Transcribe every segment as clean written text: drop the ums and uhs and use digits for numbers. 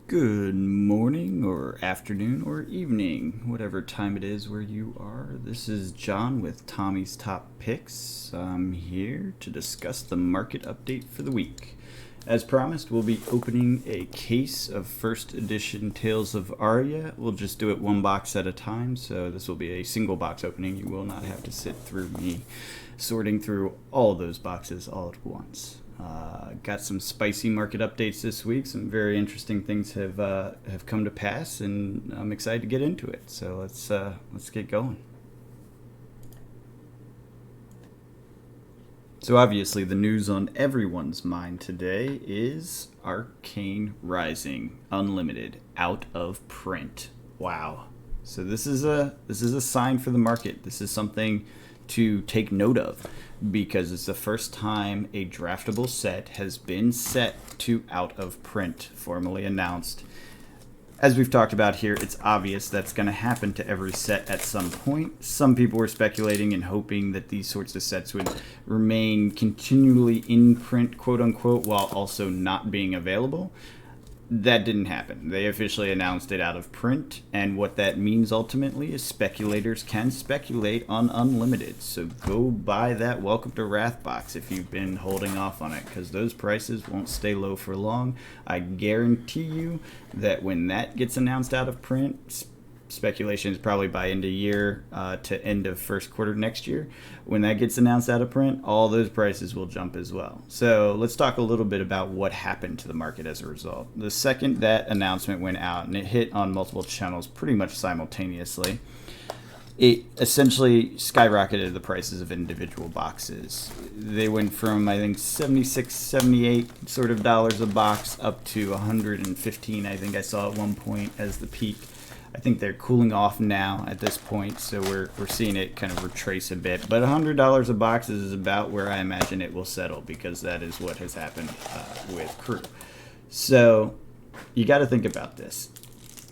Good morning, or afternoon, or evening, whatever time it is where you are. This is John with Tommy's Top Picks. I'm here to discuss the market update for the week. As promised, we'll be opening a case of first edition Tales of Aria. We'll just do it one box at a time, so this will be a single box opening. You will not have to sit through me sorting through all those boxes all at once. Got some spicy market updates this week. Some very interesting things have come to pass, and I'm excited to get into it. So let's get going. So obviously, the news on everyone's mind today is Arcane Rising Unlimited out of print. Wow. So this is a sign for the market. This is something to take note of because it's the first time a draftable set has been set to out of print, formally announced. As we've talked about here, it's obvious that's going to happen to every set at some point. Some people were speculating and hoping that these sorts of sets would remain continually in print, quote unquote, while also not being available. That didn't happen. They officially announced it out of print, and what that means ultimately is speculators can speculate on Unlimited. So go buy that Welcome to Wrath box if you've been holding off on it, because those prices won't stay low for long. I guarantee you that when that gets announced out of print, speculation is probably by end of year to end of first quarter next year. When that gets announced out of print, all those prices will jump as well. So let's talk a little bit about what happened to the market as a result. The second that announcement went out, and it hit on multiple channels pretty much simultaneously, it essentially skyrocketed the prices of individual boxes. They went from, I think, 76, 78 sort of dollars a box up to 115, I think I saw at one point as the peak. I think they're cooling off now at this point, so we're seeing it kind of retrace a bit. But $100 a box is about where I imagine it will settle, because that is what has happened with Crew. So you got to think about this.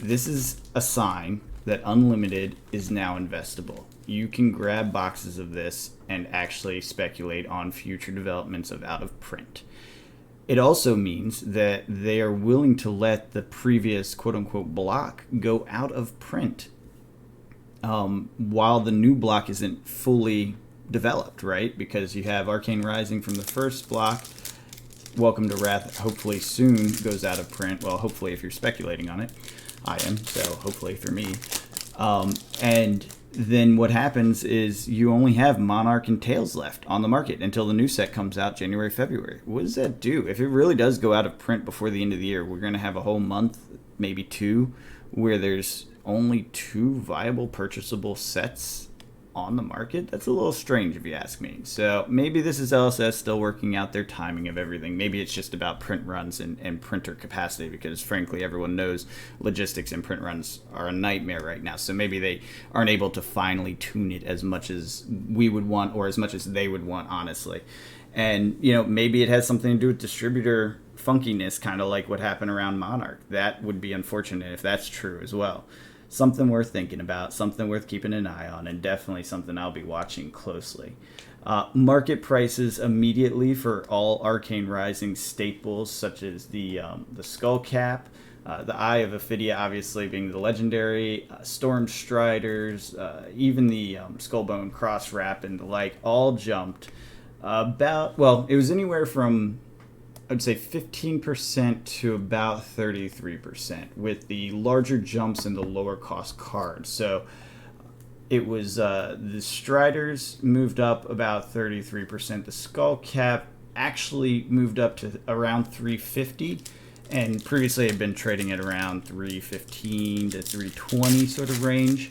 This is a sign that Unlimited is now investable. You can grab boxes of this and actually speculate on future developments of out of print. It also means that they are willing to let the previous quote-unquote block go out of print while the new block isn't fully developed, right? Because you have Arcane Rising from the first block. Welcome to Wrath hopefully soon goes out of print. Well, hopefully if you're speculating on it. I am, so hopefully for me. And then what happens is you only have Monarch and Tails left on the market until the new set comes out January, February. What does that do? If it really does go out of print before the end of the year, we're going to have a whole month, maybe two, where there's only two viable purchasable sets on the market. That's a little strange if you ask me. So maybe this is LSS still working out their timing of everything. Maybe it's just about print runs and printer capacity, because frankly everyone knows logistics and print runs are a nightmare right now. So maybe they aren't able to finely tune it as much as we would want, or as much as they would want, honestly. And maybe it has something to do with distributor funkiness, kind of like what happened around Monarch. That would be unfortunate if that's true as well. Something worth thinking about, something worth keeping an eye on, and definitely something I'll be watching closely. Market prices immediately for all Arcane Rising staples, such as the Skull Cap, the Eye of Ophidia, obviously being the legendary, Storm Striders, even the Skullbone Cross Wrap and the like, all jumped it was anywhere from, I'd say 15% to about 33%, with the larger jumps in the lower cost cards. So it was the Striders moved up about 33%. The Skull Cap actually moved up to around 350, and previously had been trading at around 315 to 320 sort of range.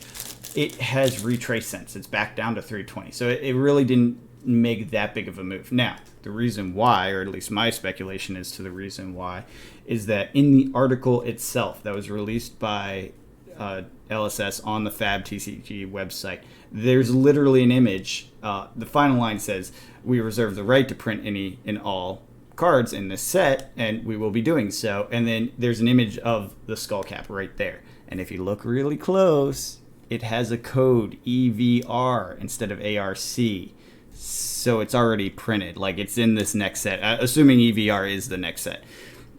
It has retraced since. It's back down to 320. So it really didn't make that big of a move. Now, the reason why, or at least my speculation as to the reason why, is that in the article itself that was released by LSS on the Fab TCG website, there's literally an image. The final line says, "We reserve the right to print any and all cards in this set, and we will be doing so." And then there's an image of the skull cap right there. And if you look really close, it has a code EVR instead of ARC. So it's already printed, like it's in this next set, assuming EVR is the next set.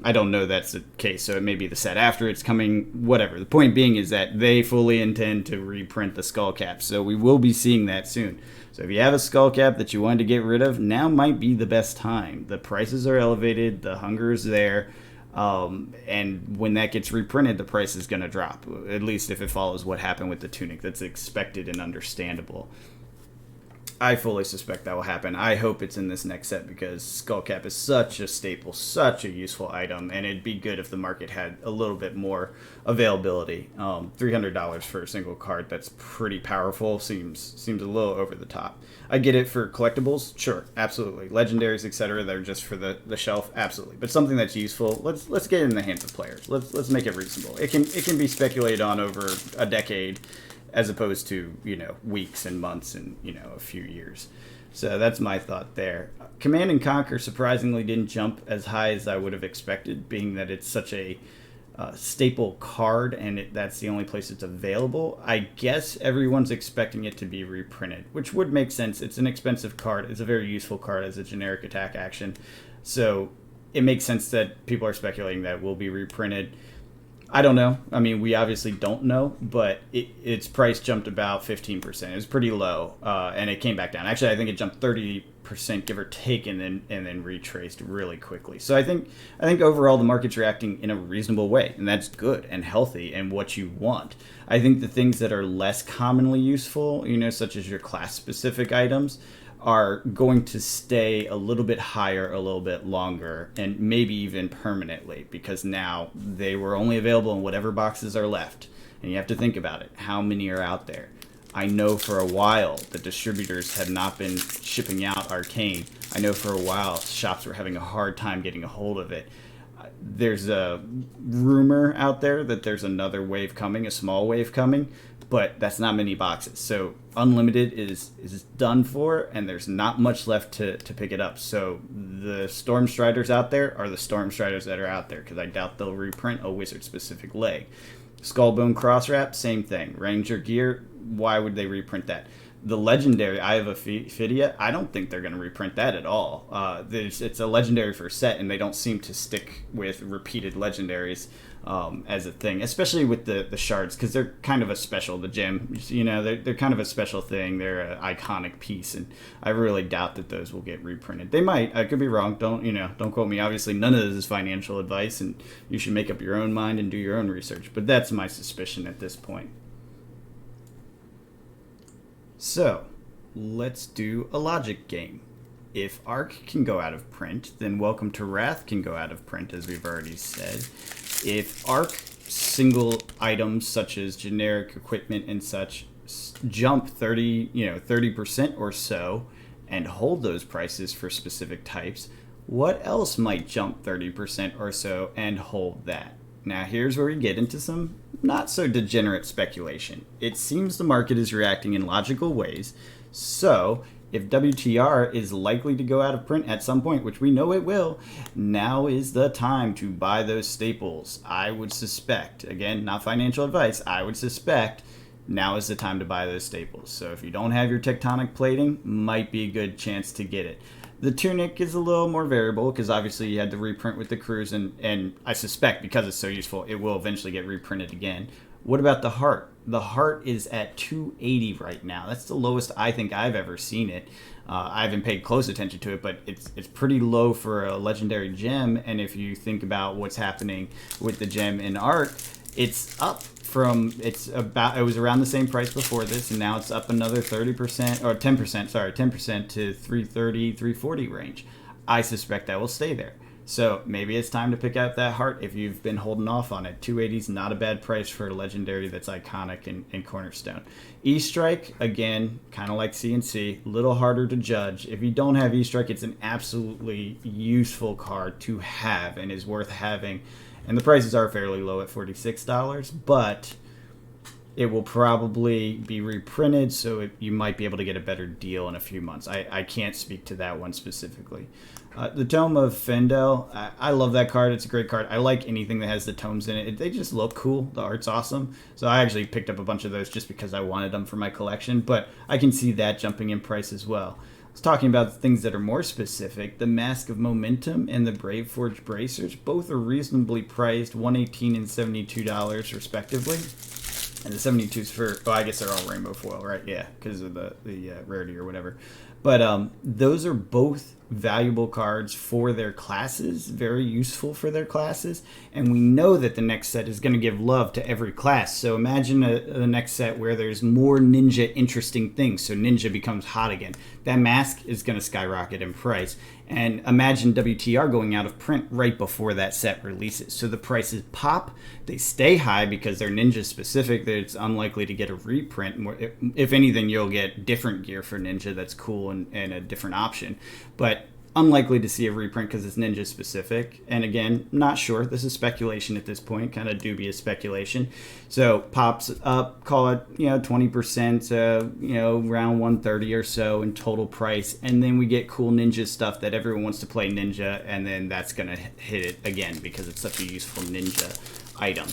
I don't know that's the case, so it may be the set after it's coming, whatever. The point being is that they fully intend to reprint the skull cap, so we will be seeing that soon. So if you have a skull cap that you wanted to get rid of, now might be the best time. The prices are elevated, the hunger is there, and when that gets reprinted, the price is going to drop, at least if it follows what happened with the tunic. That's expected and understandable. I fully suspect that will happen. I hope it's in this next set because Skullcap is such a staple, such a useful item, and it'd be good if the market had a little bit more availability. $300 for a single card, that's pretty powerful. Seems a little over the top. I get it for collectibles, sure, absolutely. Legendaries, etc., they're just for the shelf, absolutely. But something that's useful, let's get it in the hands of players. Let's make it reasonable. It can be speculated on over a decade, as opposed to, weeks and months and, a few years. So that's my thought there. Command and Conquer surprisingly didn't jump as high as I would have expected, being that it's such a staple card and that's the only place it's available. I guess everyone's expecting it to be reprinted, which would make sense. It's an expensive card. It's a very useful card as a generic attack action. So it makes sense that people are speculating that it will be reprinted. I don't know. I mean, we obviously don't know, but its price jumped about 15%. It was pretty low, and it came back down. Actually, I think it jumped 30%, give or take, and then retraced really quickly. So I think overall the market's reacting in a reasonable way, and that's good and healthy and what you want. I think the things that are less commonly useful, such as your class-specific items, are going to stay a little bit higher a little bit longer and maybe even permanently, because now they were only available in whatever boxes are left, and you have to think about it. How many are out there? I know for a while the distributors had not been shipping out Arcane. I know for a while shops were having a hard time getting a hold of it. There's a rumor out there that there's another wave coming, a small wave coming, but that's not many boxes. So Unlimited is done for, and there's not much left to pick it up. So the Storm Striders out there are the Storm Striders that are out there, because I doubt they'll reprint a Wizard-specific leg. Skullbone Crosswrap, same thing. Ranger Gear, why would they reprint that? The Legendary Eye of Ophidia, I don't think they're going to reprint that at all. It's a Legendary for a set, and they don't seem to stick with repeated Legendaries as a thing, especially with the shards, because they're kind of a special, the gem, they're kind of a special thing. They're an iconic piece, and I really doubt that those will get reprinted. They might. I could be wrong. Don't quote me. Obviously, none of this is financial advice, and you should make up your own mind and do your own research, but that's my suspicion at this point. So, let's do a logic game. If Arc can go out of print, then Welcome to Wrath can go out of print, as we've already said. If Arc single items such as generic equipment and such jump 30% or so and hold those prices for specific types, what else might jump 30% or so and hold that? Now here's where we get into some not so degenerate speculation. It seems the market is reacting in logical ways, so if WTR is likely to go out of print at some point, which we know it will, now is the time to buy those staples. I would suspect, again, not financial advice, I would suspect now is the time to buy those staples. So if you don't have your tectonic plating, might be a good chance to get it. The tunic is a little more variable because obviously you had to reprint with the cruise, and I suspect because it's so useful, it will eventually get reprinted again. What about the heart? The heart is at 280 right now. That's the lowest I think I've ever seen it. I haven't paid close attention to it, but it's pretty low for a legendary gem. And if you think about what's happening with the gem in Arc, it's up from it was around the same price before this, and now it's up another 30% or 10% to 330, 340 range. I suspect that will stay there. So maybe it's time to pick out that heart if you've been holding off on it. 280 is not a bad price for a legendary that's iconic and cornerstone. E-Strike, again, kind of like CNC, a little harder to judge. If you don't have E-Strike, it's an absolutely useful card to have and is worth having. And the prices are fairly low at $46, but it will probably be reprinted, so you might be able to get a better deal in a few months. I can't speak to that one specifically. The Tome of Fendel, I love that card. It's a great card. I like anything that has the tomes in it. They just look cool. The art's awesome. So I actually picked up a bunch of those just because I wanted them for my collection, but I can see that jumping in price as well. was talking about things that are more specific. The Mask of Momentum and the Brave Forge Bracers, both are reasonably priced, $118 and $72 respectively. And the 72s for, I guess they're all rainbow foil, right? Yeah, because of the rarity or whatever. But those are both valuable cards for their classes, very useful for their classes. And we know that the next set is going to give love to every class. So imagine the next set where there's more ninja interesting things. So ninja becomes hot again. That mask is going to skyrocket in price. And imagine WTR going out of print right before that set releases. So the prices pop, they stay high because they're ninja specific. It's unlikely to get a reprint. If anything, you'll get different gear for ninja that's cool and a different option. But unlikely to see a reprint because it's ninja specific. And again, not sure. This is speculation at this point, kind of dubious speculation. So pops up, call it 20%, around 130 or so in total price. And then we get cool ninja stuff that everyone wants to play ninja, and then that's going to hit it again because it's such a useful ninja item.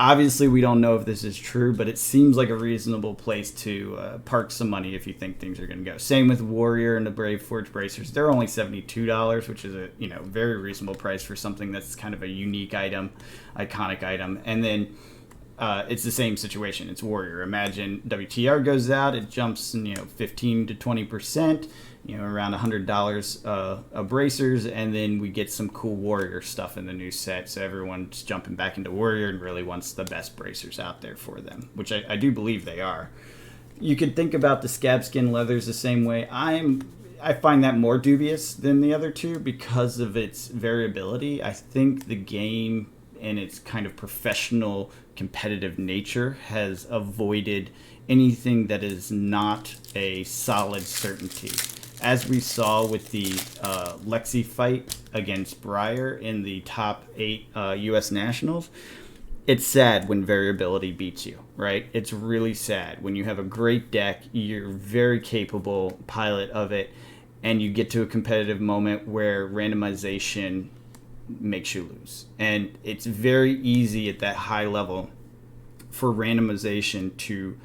Obviously we don't know if this is true, but it seems like a reasonable place to park some money if you think things are going to go. Same with Warrior and the Brave Forge Bracers. They're only $72, which is a very reasonable price for something that's kind of a unique item, iconic item. And then it's the same situation. It's Warrior. Imagine WTR goes out, it jumps 15 to 20%. Around $100 of bracers, and then we get some cool Warrior stuff in the new set. So everyone's jumping back into Warrior and really wants the best bracers out there for them, which I do believe they are. You could think about the scab skin leathers the same way. I find that more dubious than the other two because of its variability. I think the game and its kind of professional competitive nature has avoided anything that is not a solid certainty. As we saw with the Lexi fight against Breyer in the top 8 U.S. Nationals, it's sad when variability beats you, right? It's really sad. When you have a great deck, you're very capable pilot of it, and you get to a competitive moment where randomization makes you lose. And it's very easy at that high level for randomization to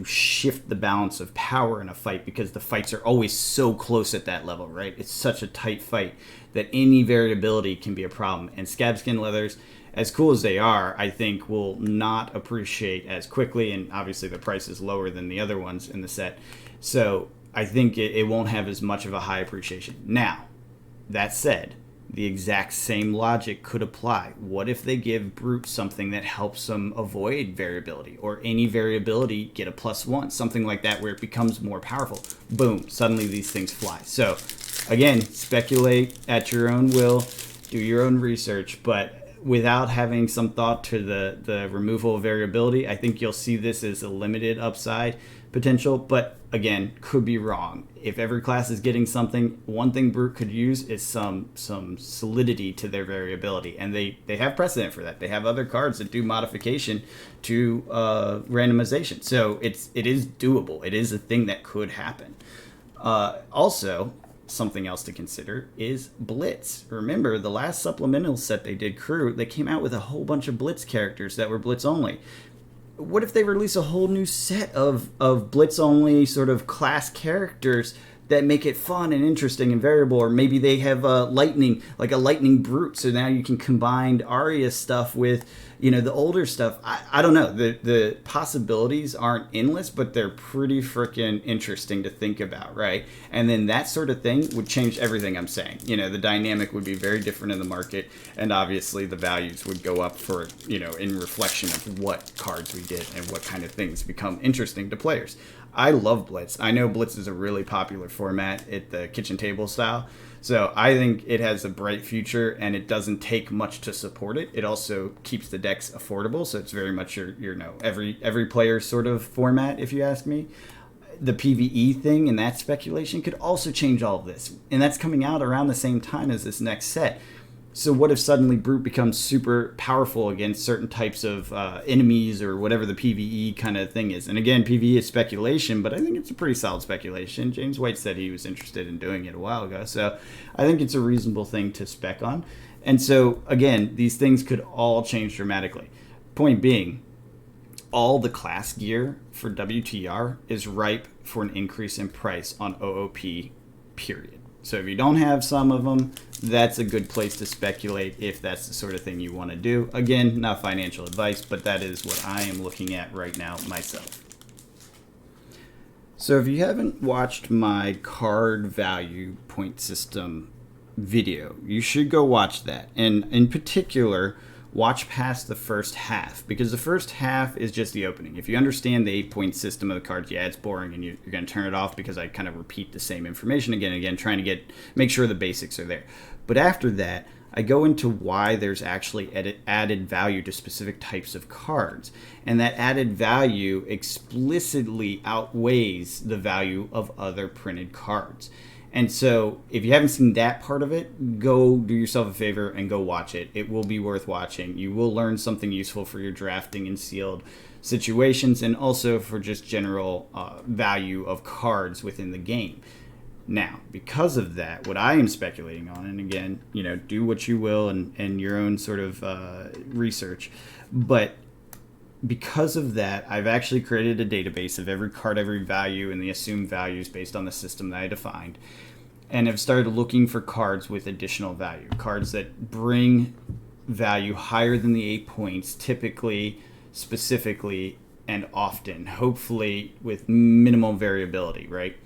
shift the balance of power in a fight because the fights are always so close at that level, right? It's such a tight fight that any variability can be a problem. And scab skin leathers, as cool as they are, I think will not appreciate as quickly, and obviously the price is lower than the other ones in the set. So I think it won't have as much of a high appreciation. Now, that said, the exact same logic could apply. What if they give Brute something that helps them avoid variability, or any variability get a +1, something like that where it becomes more powerful? Boom, suddenly these things fly. So again, speculate at your own will, do your own research, but without having some thought to the removal of variability, I think you'll see this as a limited upside potential, but again, could be wrong. If every class is getting something, one thing Brute could use is some solidity to their variability, and they have precedent for that. They have other cards that do modification to randomization, so it is doable. It is a thing that could happen. Also, something else to consider is Blitz. Remember, the last supplemental set they did, Crew, they came out with a whole bunch of Blitz characters that were Blitz only. What if they release a whole new set of Blitz only sort of class characters that make it fun and interesting and variable? Or maybe they have lightning, like a lightning Brute, so now you can combine Arya stuff with the older stuff. I don't know. The possibilities aren't endless, but they're pretty freaking interesting to think about, right? And then that sort of thing would change everything I'm saying. The dynamic would be very different in the market, and obviously the values would go up for, in reflection of what cards we get and what kind of things become interesting to players. I love Blitz. I know Blitz is a really popular format at the kitchen table style. So I think it has a bright future, and it doesn't take much to support it. It also keeps the decks affordable, so it's very much your every player sort of format, if you ask me. The PvE thing and that speculation could also change all of this, and that's coming out around the same time as this next set. So what if suddenly Brute becomes super powerful against certain types of enemies or whatever the PvE kind of thing is? And again, PvE is speculation, but I think it's a pretty solid speculation. James White said he was interested in doing it a while ago, so I think it's a reasonable thing to spec on. And so, again, these things could all change dramatically. Point being, all the class gear for WTR is ripe for an increase in price on OOP, period. So if you don't have some of them, that's a good place to speculate if that's the sort of thing you want to do. Again, not financial advice, but that is what I am looking at right now myself. So if you haven't watched my card value point system video, you should go watch that. And in particular, watch past the first half, because the first half is just the opening. If you understand the 8-point system of the cards, yeah, it's boring and you're going to turn it off, because I kind of repeat the same information again and again, trying to make sure the basics are there. But after that, I go into why there's actually added value to specific types of cards. And that added value explicitly outweighs the value of other printed cards. And so if you haven't seen that part of it, go do yourself a favor and go watch it. It will be worth watching. You will learn something useful for your drafting and sealed situations, and also for just general value of cards within the game. Now, because of that, what I am speculating on, and again, do what you will and your own sort of research, but because of that, I've actually created a database of every card, every value, and the assumed values based on the system that I defined, and have started looking for cards with additional value, cards that bring value higher than the 8 points, typically, specifically, and often, hopefully with minimum variability, right?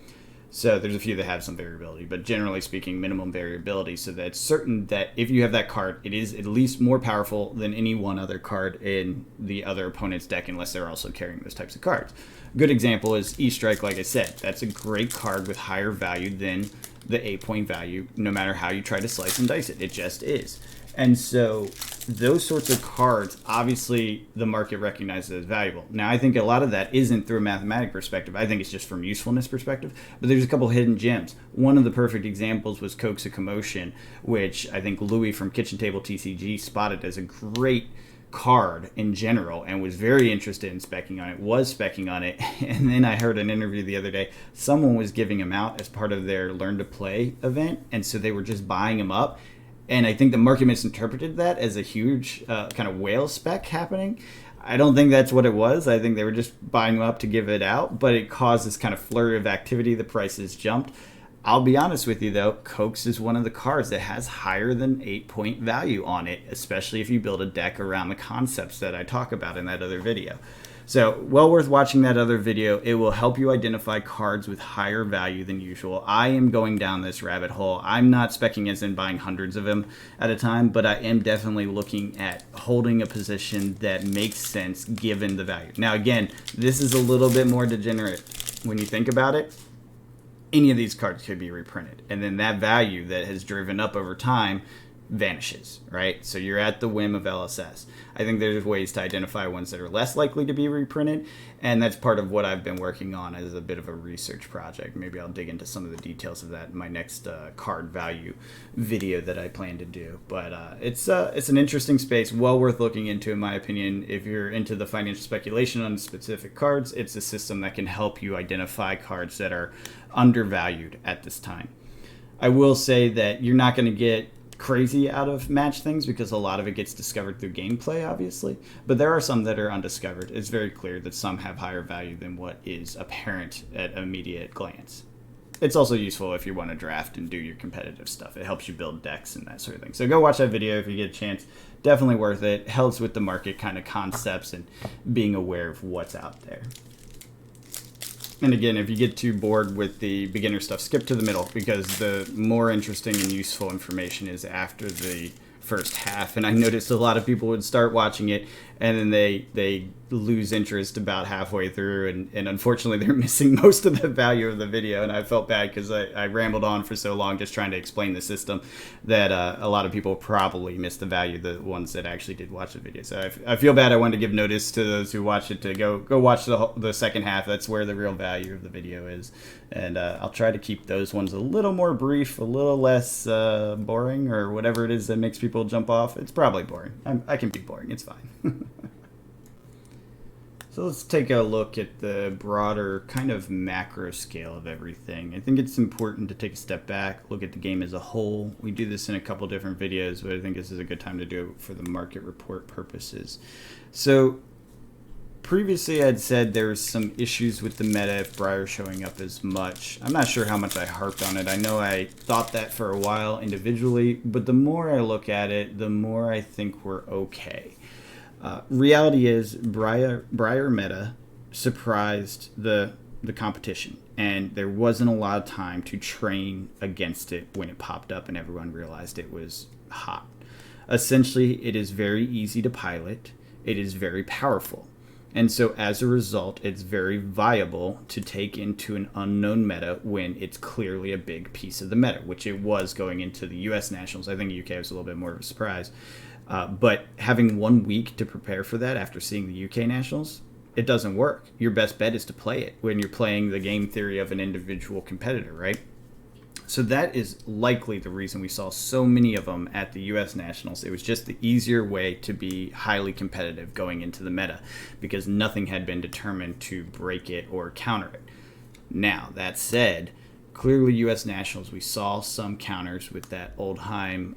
So there's a few that have some variability, but generally speaking, minimum variability, so that it's certain that if you have that card, it is at least more powerful than any one other card in the other opponent's deck, unless they're also carrying those types of cards. A good example is E-Strike, like I said. That's a great card with higher value than the 8-point value, no matter how you try to slice and dice it. It just is. And so those sorts of cards, obviously the market recognizes as valuable. Now, I think a lot of that isn't through a mathematic perspective. I think it's just from usefulness perspective. But there's a couple hidden gems. One of the perfect examples was Coax a Commotion, which I think Louis from Kitchen Table TCG spotted as a great card in general and was very interested in specking on it, was specking on it. And then I heard an interview the other day. Someone was giving him out as part of their Learn to Play event. And so they were just buying him up. And I think the market misinterpreted that as a huge kind of whale spec happening. I don't think that's what it was. I think they were just buying them up to give it out, but it caused this kind of flurry of activity. The prices jumped. I'll be honest with you, though. Coax is one of the cards that has higher than 8-point value on it, especially if you build a deck around the concepts that I talk about in that other video. So, well worth watching that other video. It will help you identify cards with higher value than usual. I am going down this rabbit hole. I'm not specking as in buying hundreds of them at a time, but I am definitely looking at holding a position that makes sense given the value. Now, again, this is a little bit more degenerate. When you think about it, any of these cards could be reprinted. And then that value that has driven up over time vanishes, right? So you're at the whim of LSS. I think there's ways to identify ones that are less likely to be reprinted, and that's part of what I've been working on as a bit of a research project. Maybe I'll dig into some of the details of that in my next card value video that I plan to do. But it's an interesting space, well worth looking into, in my opinion. If you're into the financial speculation on specific cards, it's a system that can help you identify cards that are undervalued at this time. I will say that you're not going to get crazy out of match things because a lot of it gets discovered through gameplay, obviously, but there are some that are undiscovered. It's very clear that some have higher value than what is apparent at immediate glance. It's also useful if you want to draft and do your competitive stuff. It helps you build decks and that sort of thing. So go watch that video if you get a chance. Definitely worth it. Helps with the market kind of concepts and being aware of what's out there. And again, if you get too bored with the beginner stuff, skip to the middle, because the more interesting and useful information is after the first half. And I noticed a lot of people would start watching it and then they lose interest about halfway through, and unfortunately they're missing most of the value of the video. And I felt bad because I rambled on for so long just trying to explain the system that a lot of people probably missed the value, the ones that actually did watch the video. So I feel bad. I wanted to give notice to those who watched it to go watch the second half. That's where the real value of the video is. And I'll try to keep those ones a little more brief, a little less boring, or whatever it is that makes people jump off. It's probably boring. I can be boring. It's fine. So let's take a look at the broader kind of macro scale of everything. I think it's important to take a step back, look at the game as a whole. We do this in a couple different videos, but I think this is a good time to do it for the market report purposes. So previously I'd said there was some issues with the meta if Briar showing up as much. I'm not sure how much I harped on it. I know I thought that for a while individually, but the more I look at it, the more I think we're okay. Reality is Briar meta surprised the competition, and there wasn't a lot of time to train against it when it popped up and everyone realized it was hot. Essentially, it is very easy to pilot. It is very powerful. And so as a result, it's very viable to take into an unknown meta when it's clearly a big piece of the meta, which it was going into the US Nationals. I think UK was a little bit more of a surprise. But having 1 week to prepare for that after seeing the UK Nationals, it doesn't work. Your best bet is to play it when you're playing the game theory of an individual competitor, right? So that is likely the reason we saw so many of them at the US Nationals. It was just the easier way to be highly competitive going into the meta because nothing had been determined to break it or counter it. Now, that said, clearly US Nationals, we saw some counters with that Oldheim,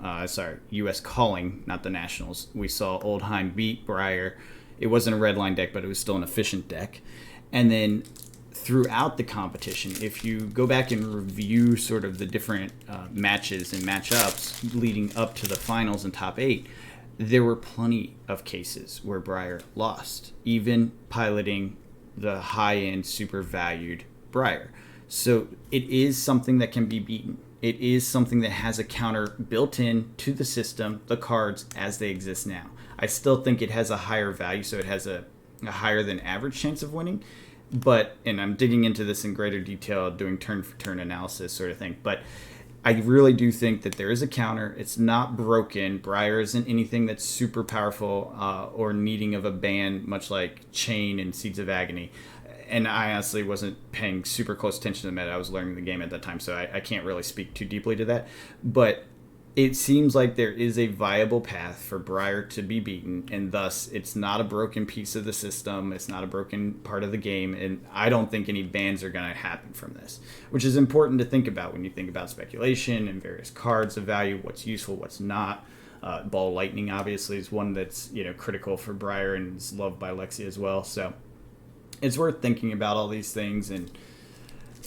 US Calling, not the Nationals. We saw Oldheim beat Briar. It wasn't a red line deck, but it was still an efficient deck. And then throughout the competition, if you go back and review sort of the different matches and matchups leading up to the finals and top 8, there were plenty of cases where Briar lost, even piloting the high-end, super valued Briar. So it is something that can be beaten. It is something that has a counter built in to the system, the cards as they exist now. I still think it has a higher value, so it has a higher than average chance of winning. But, and I'm digging into this in greater detail, doing turn for turn analysis sort of thing, but I really do think that there is a counter. It's not broken. Briar isn't anything that's super powerful or needing of a ban, much like Chain and Seeds of Agony. And I honestly wasn't paying super close attention to the meta. I was learning the game at that time, so I can't really speak too deeply to that. But it seems like there is a viable path for Briar to be beaten, and thus it's not a broken piece of the system. It's not a broken part of the game, and I don't think any bans are going to happen from this, which is important to think about when you think about speculation and various cards of value, what's useful, what's not. Ball Lightning obviously is one that's critical for Briar and is loved by Lexi as well. So it's worth thinking about all these things and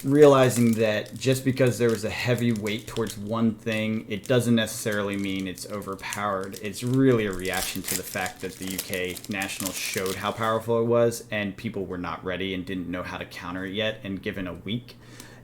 realizing that just because there was a heavy weight towards one thing, it doesn't necessarily mean it's overpowered. It's really a reaction to the fact that the UK Nationals showed how powerful it was and people were not ready and didn't know how to counter it yet. And given a week,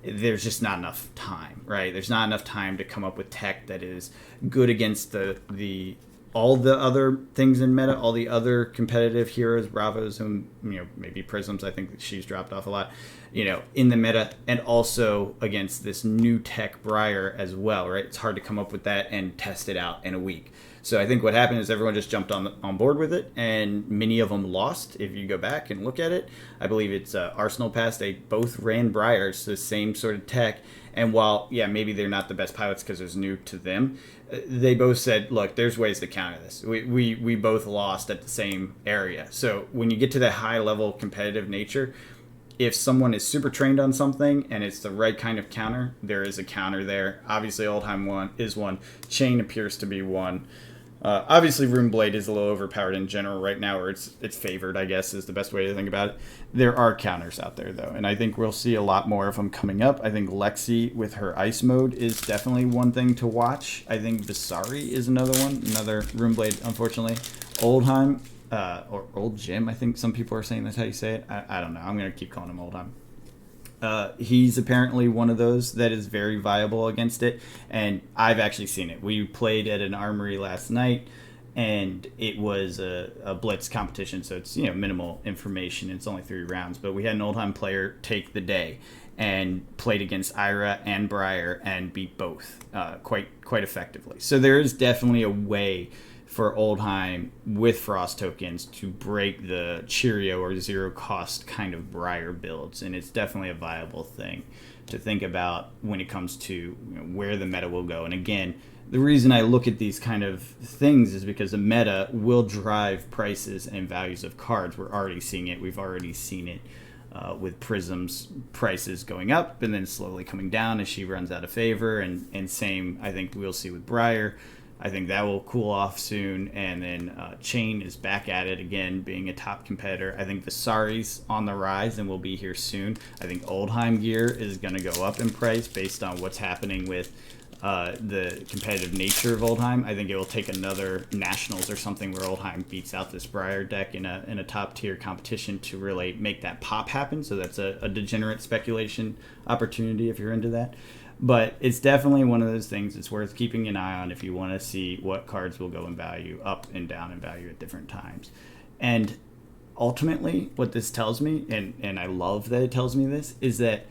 there's just not enough time, right? There's not enough time to come up with tech that is good against the all the other things in meta, all the other competitive heroes, Bravos, and maybe Prisms. I think she's dropped off a lot, in the meta, and also against this new tech Briar as well, right? It's hard to come up with that and test it out in a week. So I think what happened is everyone just jumped on board with it, and many of them lost. If you go back and look at it, I believe it's Arsenal Pass. They both ran Briars, the same sort of tech. And while, maybe they're not the best pilots because it was new to them, they both said, look, there's ways to counter this. We both lost at the same area. So when you get to that high-level competitive nature, if someone is super trained on something and it's the right kind of counter, there is a counter there. Obviously, Oldheim is one. Chain appears to be one. Obviously, Runeblade is a little overpowered in general right now, or it's favored, I guess, is the best way to think about it. There are counters out there, though, and I think we'll see a lot more of them coming up. I think Lexi with her ice mode is definitely one thing to watch. I think Visari is another one, another Runeblade, unfortunately. Oldheim, or Old Jim, I think some people are saying that's how you say it. I don't know. I'm going to keep calling him Oldheim. He's apparently one of those that is very viable against it, and I've actually seen it. We played at an armory last night, and it was a blitz competition, so it's minimal information. It's only 3 rounds, but we had an Oldheim player take the day and played against Ira and Briar and beat both quite effectively. So there is definitely a way for Oldheim with Frost tokens to break the Cheerio or zero cost kind of Briar builds, and it's definitely a viable thing to think about when it comes to where the meta will go. And again, the reason I look at these kind of things is because the meta will drive prices and values of cards. We're already seeing it. We've already seen it with Prism's prices going up and then slowly coming down as she runs out of favor, and same I think we'll see with Briar. I think that will cool off soon, and then Chain is back at it again, being a top competitor. I think Visari's on the rise and will be here soon. I think Oldheim gear is going to go up in price based on what's happening with the competitive nature of Oldheim. I think it will take another Nationals or something where Oldheim beats out this Briar deck in a top tier competition to really make that pop happen. So that's a degenerate speculation opportunity if you're into that. But it's definitely one of those things it's worth keeping an eye on if you want to see what cards will go in value up and down in value at different times. And ultimately, what this tells me, and I love that it tells me this, is that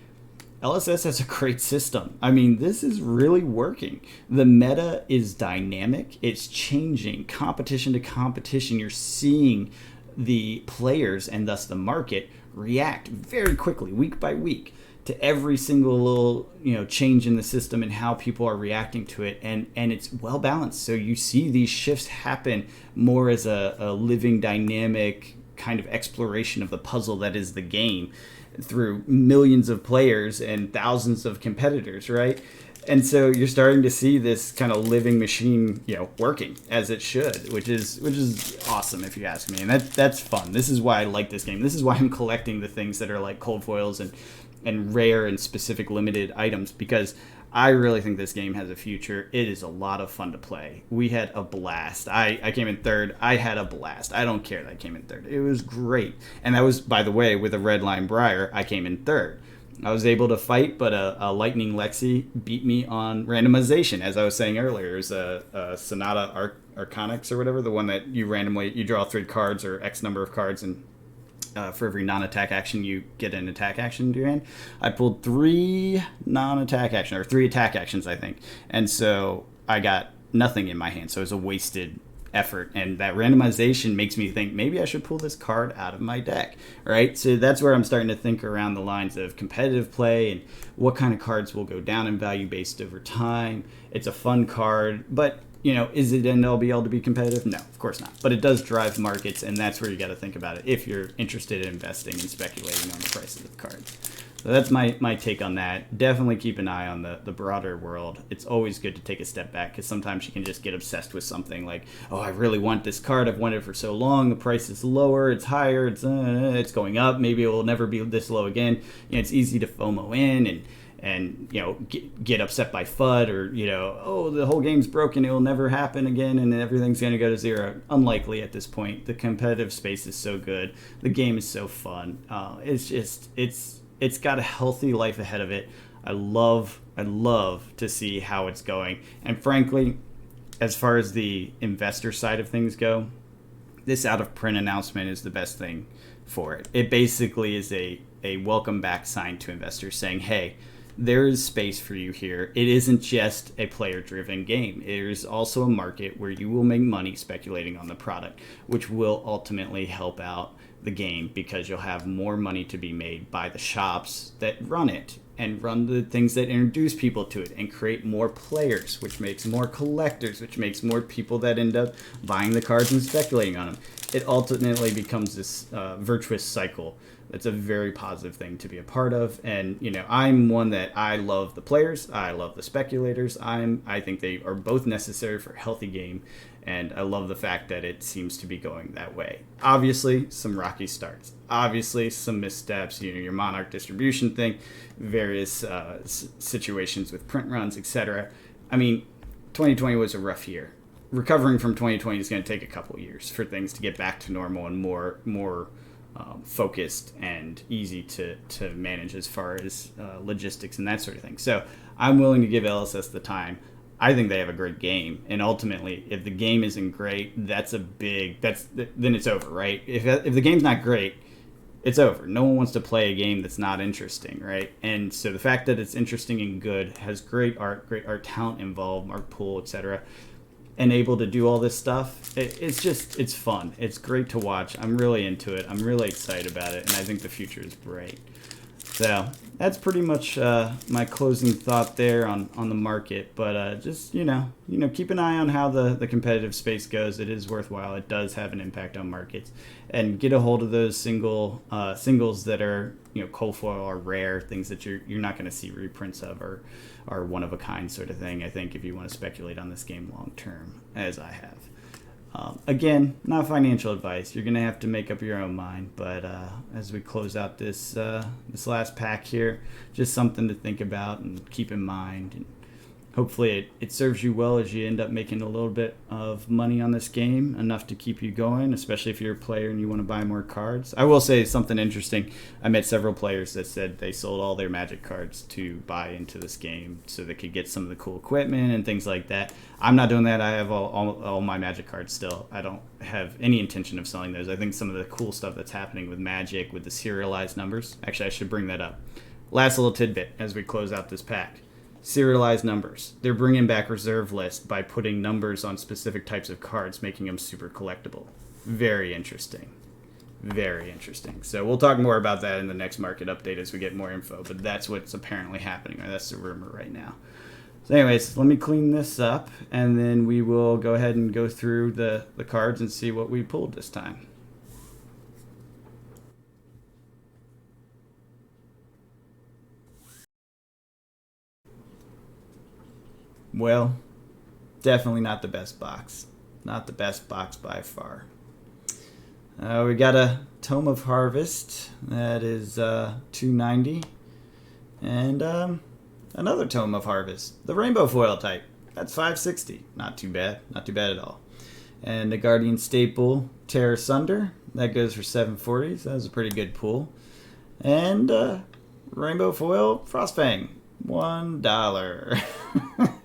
LSS has a great system. I mean, this is really working. The meta is dynamic. It's changing competition to competition. You're seeing the players and thus the market react very quickly, week by week, to every single little change in the system and how people are reacting to it, and it's well balanced. So you see these shifts happen more as a living, dynamic kind of exploration of the puzzle that is the game through millions of players and thousands of competitors, right? And so you're starting to see this kind of living machine, working as it should, which is awesome if you ask me. And that's fun. This is why I like this game. This is why I'm collecting the things that are like cold foils and rare and specific limited items, because I really think this game has a future. It is a lot of fun to play. We had a blast. I came in third. I had a blast. I don't care that I came in third. It was great. And that was, by the way, with a red line Briar, I came in third. I was able to fight, but a Lightning Lexi beat me on randomization. As I was saying earlier, it was a Sonata Arcanix or whatever, the one that you draw 3 cards or X number of cards, and for every non-attack action you get an attack action into your hand. I pulled 3 non-attack actions, or 3 attack actions, I think. And so I got nothing in my hand, so it was a wasted effort. And that randomization makes me think maybe I should pull this card out of my deck, right? So that's where I'm starting to think around the lines of competitive play and what kind of cards will go down in value based over time. It's a fun card, but is it an LBL to be competitive? No, of course not. But it does drive markets, and that's where you got to think about it if you're interested in investing and speculating on the prices of cards. So that's my take on that. Definitely keep an eye on the broader world. It's always good to take a step back, because sometimes you can just get obsessed with something like, oh, I really want this card. I've wanted it for so long. The price is lower. It's higher. It's going up. Maybe it will never be this low again. It's easy to FOMO in and get upset by FUD, or oh, the whole game's broken, it will never happen again and everything's going to go to zero. Unlikely at this point. The competitive space is so good, the game is so fun. It's got a healthy life ahead of it. I love to see how it's going. And frankly, as far as the investor side of things go, this out of print announcement is the best thing for it. It basically is a welcome back sign to investors saying, hey, there is space for you here. It isn't just a player-driven game. There's also a market where you will make money speculating on the product, which will ultimately help out the game, because you'll have more money to be made by the shops that run it and run the things that introduce people to it and create more players, which makes more collectors, which makes more people that end up buying the cards and speculating on them. It ultimately becomes this virtuous cycle. That's a very positive thing to be a part of. And, I'm one that I love the players. I love the speculators. I think they are both necessary for a healthy game. And I love the fact that it seems to be going that way. Obviously, some rocky starts. Obviously, some missteps. Your Monarch distribution thing, various situations with print runs, etc. I mean, 2020 was a rough year. Recovering from 2020 is going to take a couple years for things to get back to normal and more focused and easy to manage as far as logistics and that sort of thing. So I'm willing to give LSS the time. I think they have a great game, and ultimately, if the game isn't great, then it's over, right? If the game's not great, it's over. No one wants to play a game that's not interesting, right? And so the fact that it's interesting and good, has great art talent involved, Mark Poole, etc., and able to do all this stuff, it's fun. It's great to watch. I'm really into it. I'm really excited about it, and I think the future is bright. So that's pretty much my closing thought there on the market. But just keep an eye on how the competitive space goes. It is worthwhile. It does have an impact on markets, and get a hold of those singles that are cold foil or rare, things that you're not going to see reprints of, or are one of a kind sort of thing. I think if you want to speculate on this game long term, as I have. Again, not financial advice. You're going to have to make up your own mind. But as we close out this last pack here, just something to think about and keep in mind. And hopefully it serves you well as you end up making a little bit of money on this game, enough to keep you going, especially if you're a player and you want to buy more cards. I will say something interesting. I met several players that said they sold all their Magic cards to buy into this game so they could get some of the cool equipment and things like that. I'm not doing that. I have all my Magic cards still. I don't have any intention of selling those. I think some of the cool stuff that's happening with Magic, with the serialized numbers. Actually, I should bring that up. Last little tidbit as we close out this pack. Serialized numbers. They're bringing back reserve list by putting numbers on specific types of cards, making them super collectible. Very interesting. Very interesting. So we'll talk more about that in the next market update as we get more info, but that's what's apparently happening, or that's the rumor right now. So anyways, let me clean this up, and then we will go ahead and go through the cards and see what we pulled this time. Well, definitely not the best box. Not the best box by far. We got a Tome of Harvest. That is $2.90. And another Tome of Harvest. The Rainbow Foil type. That's $5.60. Not too bad. Not too bad at all. And the Guardian Staple Terror Sunder. That goes for $7.40. So that was a pretty good pull. And Rainbow Foil Frostfang. $1.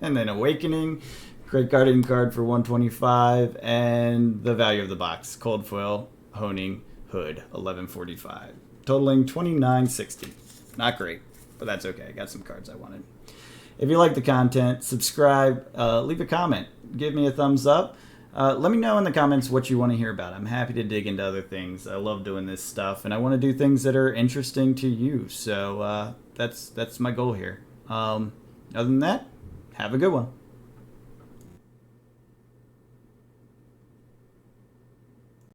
And then Awakening, Great Guardian card for $125, and the value of the box, Cold Foil Honing Hood, $11.45, totaling $29.60. Not great, but that's okay. I got some cards I wanted. If you like the content, subscribe, leave a comment, give me a thumbs up. Let me know in the comments what you want to hear about. I'm happy to dig into other things. I love doing this stuff, and I want to do things that are interesting to you. So that's my goal here. Other than that, have a good one.